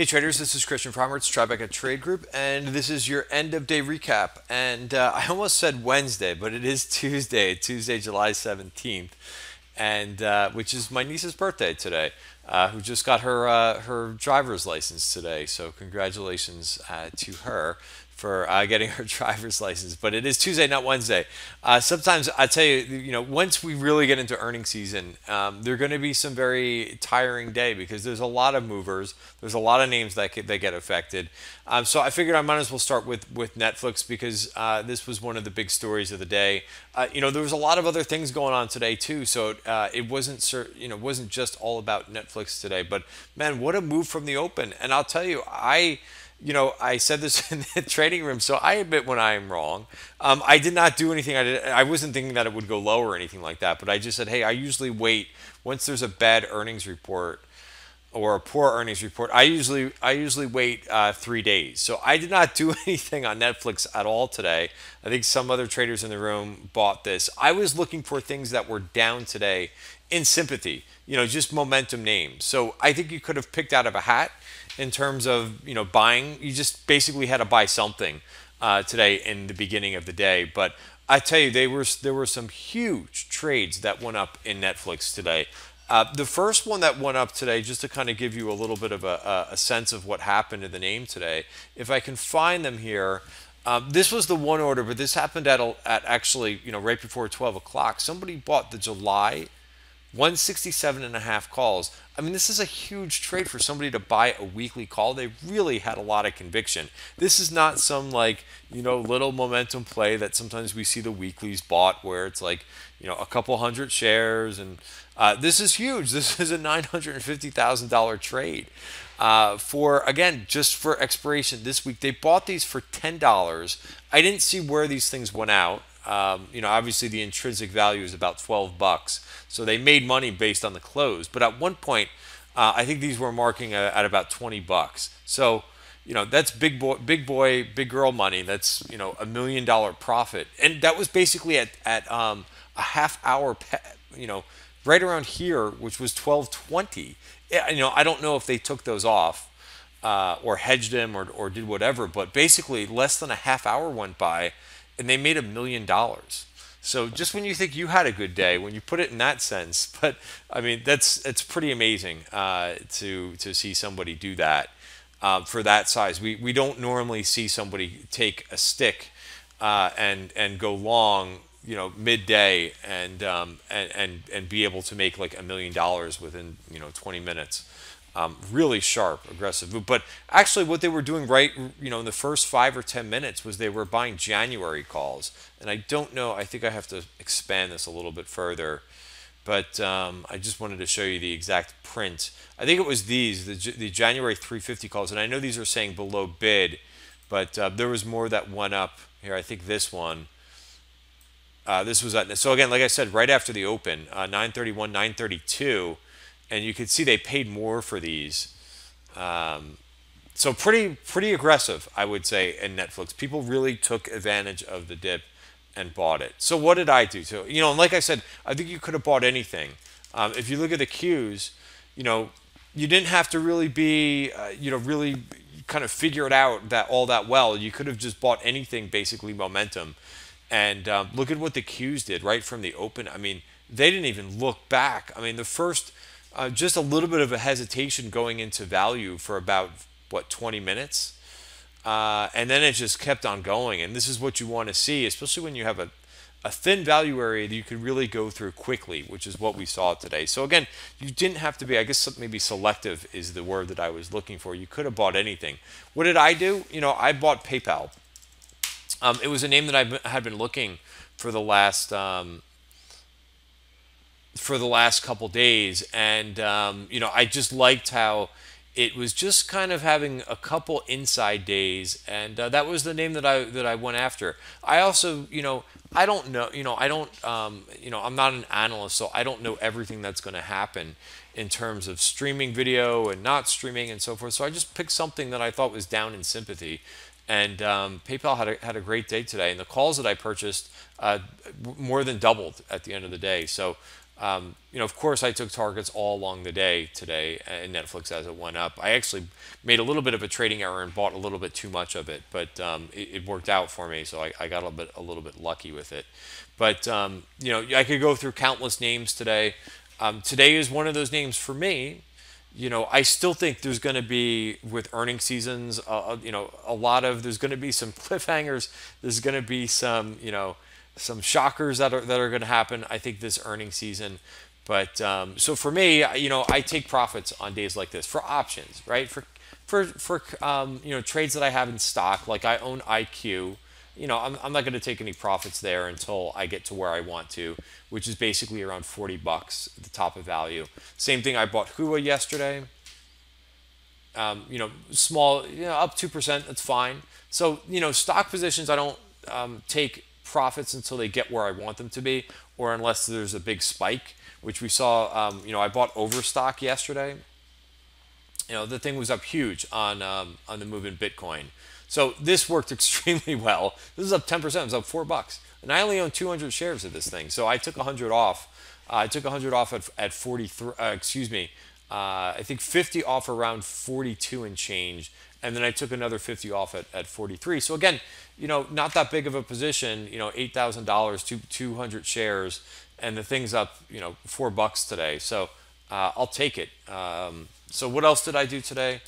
Hey traders, this is Christian from Tribeca Trade Group, and this is your end of day recap. And I almost said Wednesday, but it is Tuesday, July 17th, and which is my niece's birthday today, who just got her driver's license today. So congratulations to her for getting her driver's license. But it is Tuesday, not Wednesday. Sometimes I tell you, once we really get into earnings season, they're going to be some very tiring day because there's a lot of movers. There's a lot of names that get affected. So I figured I might as well start with Netflix because this was one of the big stories of the day. There was a lot of other things going on today too. So it wasn't just all about Netflix today. But man, what a move from the open! And I'll tell you, I said this in the trading room, so I admit when I am wrong. I did not do anything. I wasn't thinking that it would go lower or anything like that. But I just said, hey, I usually wait once there's a bad earnings report or a poor earnings report. I usually wait 3 days. So I did not do anything on Netflix at all today. I think some other traders in the room bought this. I was looking for things that were down today in sympathy. Just momentum names. So I think you could have picked out of a hat in terms of buying. You just basically had to buy something today in the beginning of the day. But I tell you, there were some huge trades that went up in Netflix today. The first one that went up today, just to kind of give you a little bit of a sense of what happened in the name today, if I can find them here. This was the one order, but this happened at actually right before 12 o'clock. Somebody bought the July 167.5 calls. I mean, this is a huge trade for somebody to buy a weekly call. They really had a lot of conviction. This is not some little momentum play that sometimes we see the weeklies bought where it's like, a couple hundred shares. And this is huge. This is a $950,000 trade just for expiration this week. They bought these for $10. I didn't see where these things went out. Obviously the intrinsic value is about $12, so they made money based on the close. But at one point, I think these were marking at about $20. So, that's big boy, big girl money. That's $1 million profit, and that was basically at a half hour, right around here, which was 12:20. I don't know if they took those off or hedged them or did whatever, but basically less than a half hour went by. And they made $1 million. So just when you think you had a good day, when you put it in that sense, but I mean it's pretty amazing to see somebody do that for that size. We don't normally see somebody take a stick and go long, midday and be able to make like $1 million within 20 minutes. Really sharp, aggressive move. But actually what they were doing right, in the first 5 or 10 minutes was they were buying January calls. And I don't know, I think I have to expand this a little bit further. But I just wanted to show you the exact print. I think it was the January 350 calls. And I know these are saying below bid, but there was more that went up here. I think this one. This was so again, like I said, right after the open, 931, 932. And you could see they paid more for these. So pretty aggressive, I would say, in Netflix. People really took advantage of the dip and bought it. So what did I do? So, and like I said, I think you could have bought anything. If you look at the Qs, you didn't have to really be, really kind of figure it out all that well. You could have just bought anything, basically momentum. And look at what the Qs did right from the open. I mean, they didn't even look back. I mean, the first... just a little bit of a hesitation going into value for about 20 minutes, and then it just kept on going. And this is what you want to see, especially when you have a thin value area that you can really go through quickly, which is what we saw today. So again, you didn't have to be, I guess maybe selective is the word that I was looking for. You could have bought anything. What did I do? I bought PayPal. It was a name that I had been looking for the last couple days, and I just liked how it was just kind of having a couple inside days, and that was the name that I went after. I also I don't know I'm not an analyst, so I don't know everything that's going to happen in terms of streaming video and not streaming and so forth. So I just picked something that I thought was down in sympathy. And PayPal had a great day today, and the calls that I purchased more than doubled at the end of the day. So Of course, I took targets all along the day today in Netflix as it went up. I actually made a little bit of a trading error and bought a little bit too much of it, but it worked out for me, so I got a little bit lucky with it. But I could go through countless names today. Today is one of those names for me. I still think there's going to be with earning seasons, there's going to be some cliffhangers. There's going to be some shockers that are going to happen. I think this earning season, but so for me, I take profits on days like this for options, right? For trades that I have in stock, like I own IQ. I'm not going to take any profits there until I get to where I want to, which is basically around $40 at the top of value. Same thing. I bought Hua yesterday. Small, up 2%. That's fine. So stock positions, I don't take profits until they get where I want them to be, or unless there's a big spike, which we saw. I bought Overstock yesterday. The thing was up huge on the move in Bitcoin. So this worked extremely well. This is up 10%. It was up $4, and I only own 200 shares of this thing. So I took 100 off. I took 100 off at 43. Excuse me. I think 50 off around 42 and change, and then I took another 50 off at 43. So again, not that big of a position. $8,000, 200 shares, and the thing's up $4 today. So I'll take it. So what else did I do today?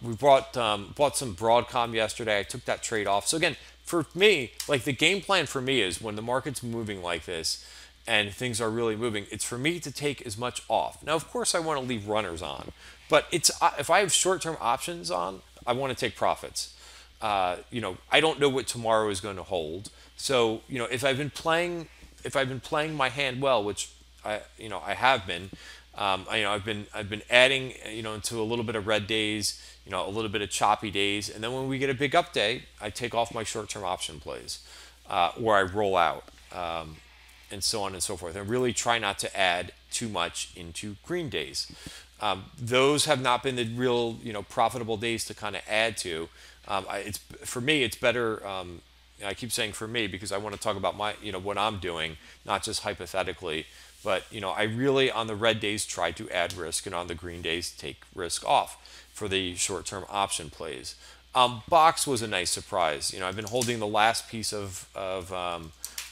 We bought some Broadcom yesterday. I took that trade off. So again, for me, like the game plan for me is when the market's moving like this and things are really moving, it's for me to take as much off. Now, of course, I want to leave runners on, but if I have short-term options on, I want to take profits. I don't know what tomorrow is going to hold. So if I've been playing my hand well, which I have been. I've been adding into a little bit of red days, a little bit of choppy days, and then when we get a big up day, I take off my short-term option plays, or I roll out, and so on and so forth. And really try not to add too much into green days. Those have not been the real profitable days to kind of add to. For me, it's better. I keep saying for me because I want to talk about my what I'm doing, not just hypothetically. But I really on the red days try to add risk, and on the green days take risk off for the short-term option plays. Box was a nice surprise. I've been holding the last piece of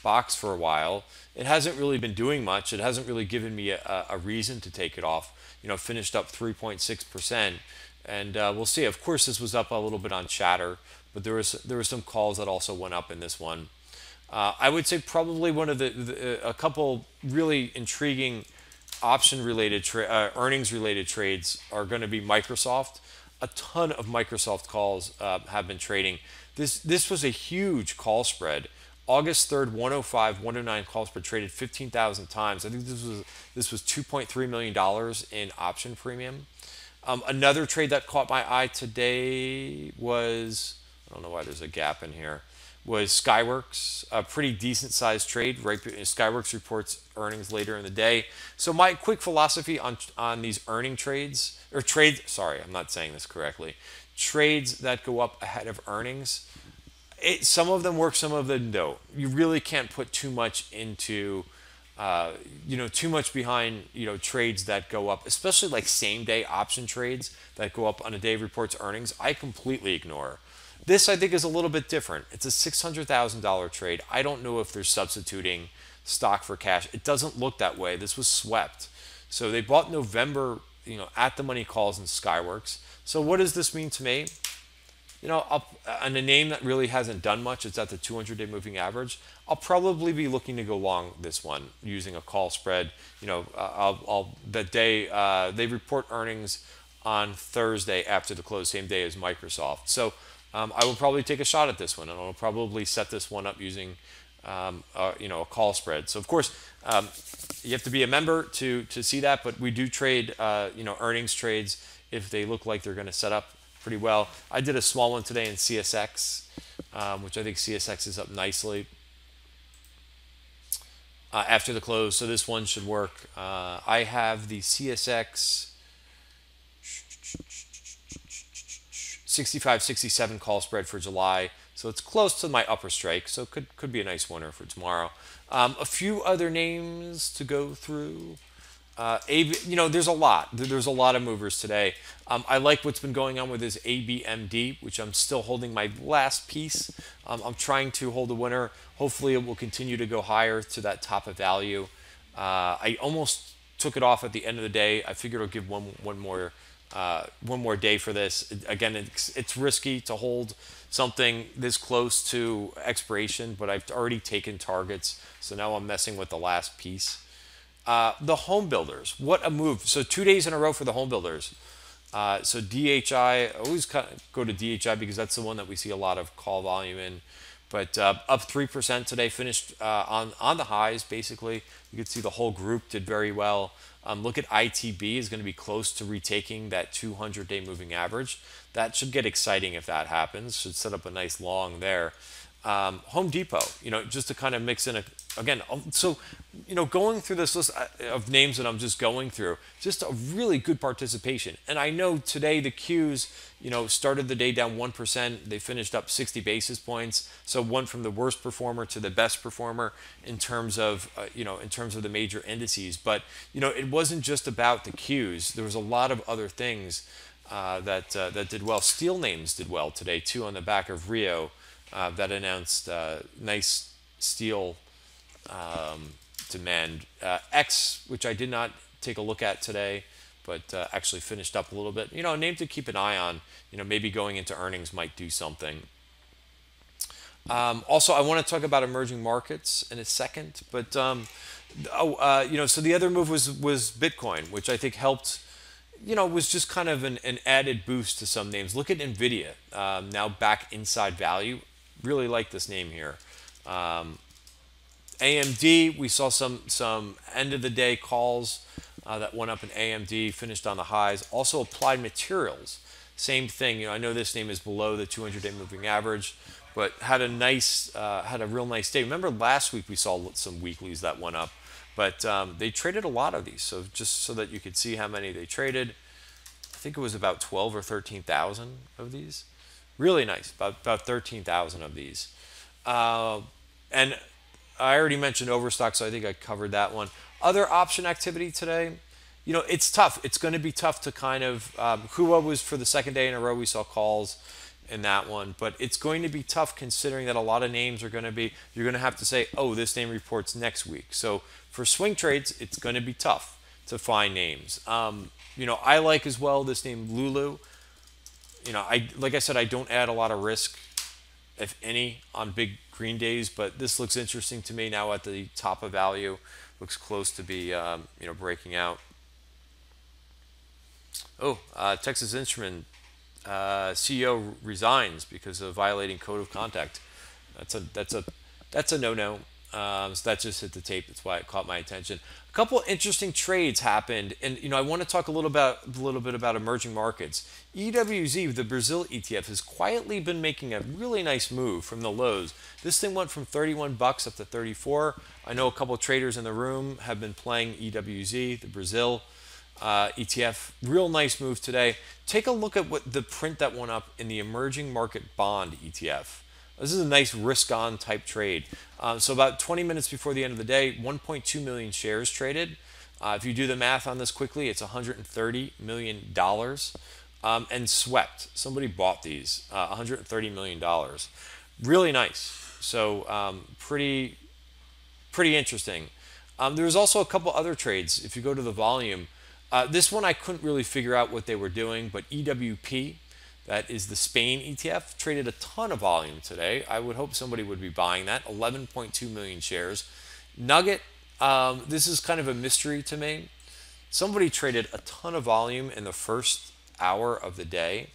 Box for a while. It hasn't really been doing much. It hasn't really given me a reason to take it off. Finished up 3.6%, and we'll see. Of course, this was up a little bit on chatter, but there were some calls that also went up in this one. I would say probably one of a couple really intriguing option-related, earnings-related trades are going to be Microsoft. A ton of Microsoft calls have been trading. This was a huge call spread. August 3rd, 105, 109 call spread traded 15,000 times. I think this was $2.3 million in option premium. Another trade that caught my eye today was, I don't know why there's a gap in here, was Skyworks, a pretty decent sized trade. Right, Skyworks reports earnings later in the day. So my quick philosophy on these earning trades, or trades, sorry, I'm not saying this correctly, trades that go up ahead of earnings, some of them work, some of them don't. You really can't put too much into, too much behind, trades that go up, especially like same day option trades that go up on a day of reports earnings. I completely ignore. This, I think, is a little bit different. It's a $600,000 trade. I don't know if they're substituting stock for cash. It doesn't look that way. This was swept. So they bought November, at the money calls in Skyworks. So what does this mean to me? On a name that really hasn't done much, it's at the 200-day moving average. I'll probably be looking to go long this one using a call spread. That day they report earnings on Thursday after the close, same day as Microsoft. So I will probably take a shot at this one, and I'll probably set this one up using a call spread. So of course you have to be a member to see that, but we do trade earnings trades if they look like they're going to set up pretty well. I did a small one today in CSX, which I think CSX is up nicely after the close, so this one should work. I have the CSX 65-67 call spread for July. So it's close to my upper strike. So could be a nice winner for tomorrow. A few other names to go through. There's a lot. There's a lot of movers today. I like what's been going on with this ABMD, which I'm still holding my last piece. I'm trying to hold a winner. Hopefully, it will continue to go higher to that top of value. I almost took it off at the end of the day. I figured I'll give one more day for this. Again, it's risky to hold something this close to expiration, but I've already taken targets, so now I'm messing with the last piece. The home builders, what a move. So 2 days in a row for the home builders. So DHI, I always go to DHI because that's the one that we see a lot of call volume in. But up 3% today, finished on the highs, basically. You can see the whole group did very well. Look at ITB is going to be close to retaking that 200-day moving average. That should get exciting if that happens. Should set up a nice long there. Home Depot, just to kind of mix in going through this list of names that I'm just going through, just a really good participation. And I know today the Qs, started the day down 1%. They finished up 60 basis points. So went from the worst performer to the best performer in terms of, the major indices. But, it wasn't just about the Qs. There was a lot of other things that did well. Steel names did well today, too, on the back of Rio. That announced nice steel demand. X, which I did not take a look at today, but actually finished up a little bit. A name to keep an eye on. Maybe going into earnings might do something. Also, I want to talk about emerging markets in a second, but so the other move was Bitcoin, which I think helped. Was just kind of an added boost to some names. Look at Nvidia, now back inside value. Really like this name here. AMD, we saw some end of the day calls that went up in AMD, finished on the highs. Also Applied Materials, same thing. I know this name is below the 200-day moving average, but had a real nice day. Remember last week we saw some weeklies that went up, but they traded a lot of these. So just so that you could see how many they traded, I think it was about 12 or 13,000 of these. Really nice, about 13,000 of these. And I already mentioned Overstock, so I think I covered that one. Other option activity today, it's tough. It's going to be tough to kind of, Hua was for the second day in a row, we saw calls in that one, but it's going to be tough considering that a lot of names are going to be, you're going to have to say, oh, this name reports next week. So for swing trades, it's going to be tough to find names. I like as well this name Lulu. Like I said, I don't add a lot of risk, if any, on big green days, but this looks interesting to me now at the top of value. Looks close to be, breaking out. Oh, Texas Instrument CEO resigns because of violating code of conduct. That's a no-no. So that just hit the tape. That's why it caught my attention. A couple interesting trades happened, and I want to talk a little bit about emerging markets. EWZ, the Brazil ETF, has quietly been making a really nice move from the lows. This thing went from 31 bucks up to 34. I know a couple of traders in the room have been playing EWZ, the Brazil ETF. Real nice move today. Take a look at what the print that went up in the emerging market bond ETF. This is a nice risk-on type trade. So about 20 minutes before the end of the day, 1.2 million shares traded. If you do the math on this quickly, it's $130 million. And swept. Somebody bought these, $130 million. Really nice. So pretty interesting. There was also a couple other trades. If you go to the volume, this one I couldn't really figure out what they were doing, but EWP, that is the Spain ETF, traded a ton of volume today. I would hope somebody would be buying that, 11.2 million shares. Nugget, this is kind of a mystery to me. Somebody traded a ton of volume in the first hour of the day.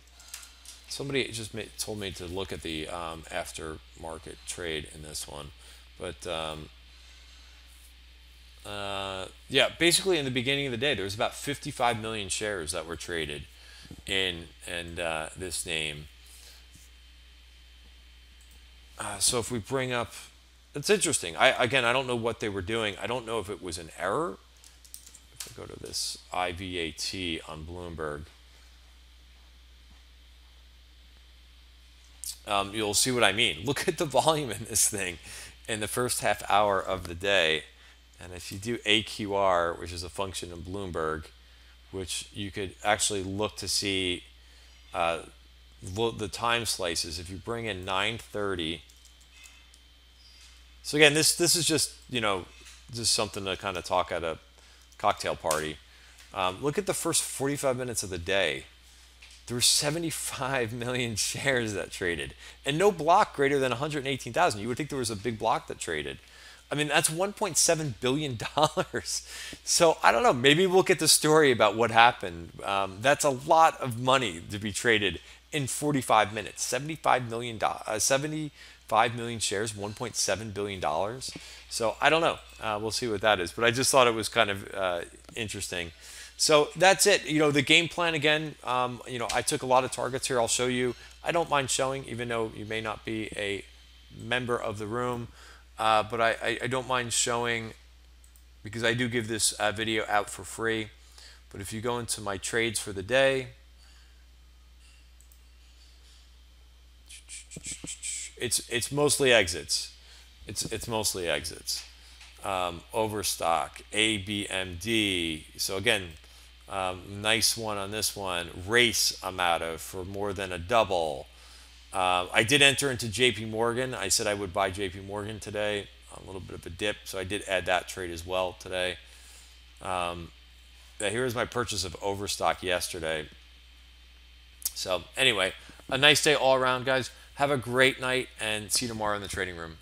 Somebody just told me to look at the after market trade in this one. But yeah, basically in the beginning of the day, there was about 55 million shares that were traded in this name. So if we bring up, it's interesting. I don't know what they were doing. I don't know if it was an error. If I go to this IVAT on Bloomberg, you'll see what I mean. Look at the volume in this thing in the first half hour of the day. And if you do AQR, which is a function in Bloomberg, which you could actually look to see the time slices. If you bring in 9:30, so again, this is just just something to kind of talk at a cocktail party. Look at the first 45 minutes of the day. There were 75 million shares that traded, and no block greater than 118,000. You would think there was a big block that traded. I mean, that's 1.7 billion dollars. So I don't know. Maybe we'll get the story about what happened. That's a lot of money to be traded in 45 minutes. 75 million shares, 1.7 billion dollars. So I don't know. We'll see what that is. But I just thought it was kind of interesting. So that's it. The game plan again. I took a lot of targets here. I'll show you. I don't mind showing, even though you may not be a member of the room. But I don't mind showing because I do give this video out for free. But if you go into my trades for the day, it's mostly exits. It's mostly exits. Overstock, ABMD. So again, nice one on this one. Race I'm out of for more than a double. I did enter into JP Morgan. I said I would buy JP Morgan today. A little bit of a dip, so I did add that trade as well today. Here's my purchase of Overstock yesterday. So anyway, a nice day all around, guys. Have a great night and see you tomorrow in the trading room.